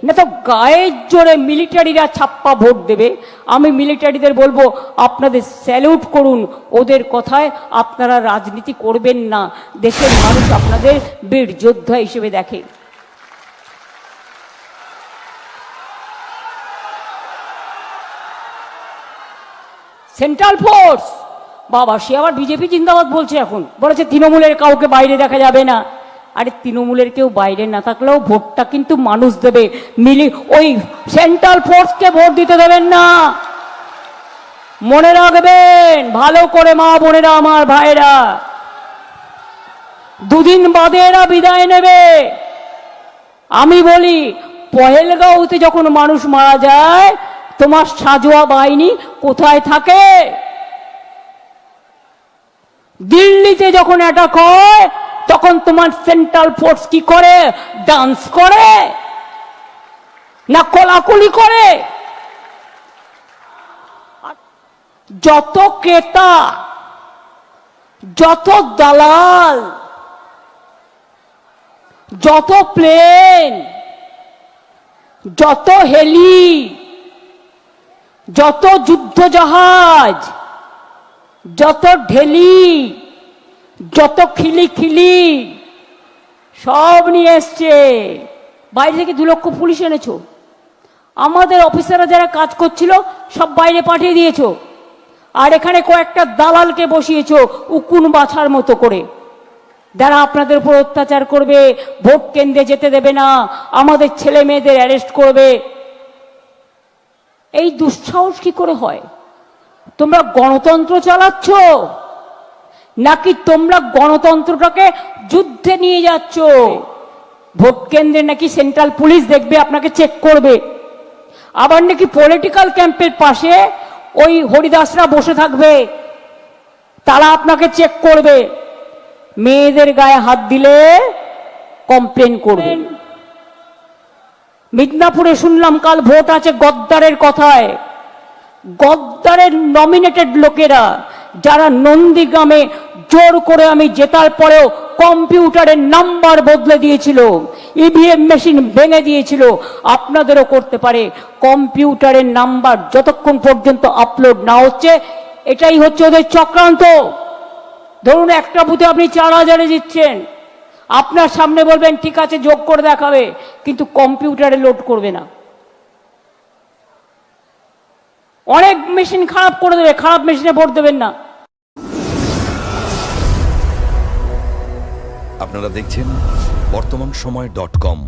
না তো গায়ের জোরে মিলিটারিরা ছাপ্পা ভোট দেবে। আমি মিলিটারিদের বলবো, আপনাদের স্যালুট করুন, ওদের কথায় আপনারা রাজনীতি করবেন না। দেশের মানুষ আপনাদের বীর যোদ্ধা হিসেবে দেখে। সেন্ট্রাল ফোর্স, বাবা সে আবার বিজেপি জিন্দাবাদ বলছে, এখন বলেছে তৃণমূলের কাউকে বাইরে দেখা যাবে না। আরে তৃণমূলের কেউ বাইরে না থাকলেও ভোটটা কিন্তু মানুষ দেবে। ওই সেন্ট্রাল ফোর্সকে ভোট দিতে দেবেন না। মনে রাখবেন ভালো করে মা বোনেরা, আমার ভাইরা, দুদিন বাদে এরা বিদায় নেবে। আমি বলি, পহেলগাঁওতে যখন মানুষ মারা যায়, তোমার সাজোয়া বাহিনী কোথায় থাকে? দিল্লিতে যখন অ্যাটাক হয় তখন তোমার সেন্ট্রাল ফোর্স কি করে? ডান্স করে না কোলাকুলি করে? যত ক্রেতা, যত দালাল, যত প্লেন, যত হেলি, যত যুদ্ধজাহাজ, যত ঢেলি, যত খিলি সব নিয়ে এসছে। বাইরে থেকে 2 লক্ষ পুলিশ এনেছো। আমাদের অফিসাররা যারা কাজ করছিল সব বাইরে পাঠিয়ে দিয়েছো। আর এখানে কয়েকটা দালালকে বসিয়েছো উকুন বাছার মতো করে, যারা আপনাদের উপর অত্যাচার করবে, ভোট কেন্দ্রে যেতে দেবে না, আমাদের ছেলে মেয়েদের অ্যারেস্ট করবে। এই দুঃসাহস কি করে হয়? তোমরা গণতন্ত্র চালাচ্ছ নাকি তোমরা গণতন্ত্রটাকে যুদ্ধে নিয়ে যাচ্ছ? ভোট কেন্দ্রে নাকি সেন্ট্রাল পুলিশ দেখবে, আপনাকে চেক করবে। আবার নাকি পলিটিক্যাল ক্যাম্পের পাশে ওই হরিদাসরা বসে থাকবে, তারা আপনাকে চেক করবে। মেয়েদের গায়ে হাত দিলে কমপ্লেন করবেন। মিদনাপুরে শুনলাম কাল ভোট আছে গদ্দারের কথায়। গদ্দারের নমিনেটেড লোকেরা যারা নন্দীগ্রামে জোর করে আমি জেতার পরেও কম্পিউটারের নাম্বার বদলে দিয়েছিল, ইভিএম মেশিন ভেঙে দিয়েছিল, আপনাদেরও করতে পারে। কম্পিউটারের নাম্বার যতক্ষণ পর্যন্ত আপলোড না হচ্ছে, এটাই হচ্ছে ওদের চক্রান্ত। ধরুন একটা বুথে আপনি 4000-এ জিতছেন, আপনার সামনে বলবেন ঠিক আছে যোগ করে দেখাবে, কিন্তু কম্পিউটারে লোড করবে না। অনেক মেশিন খারাপ করে দেবে, খারাপ মেশিনে ভোট দেবেন না। আপনারা দেখছেন বর্তমানসময়.com।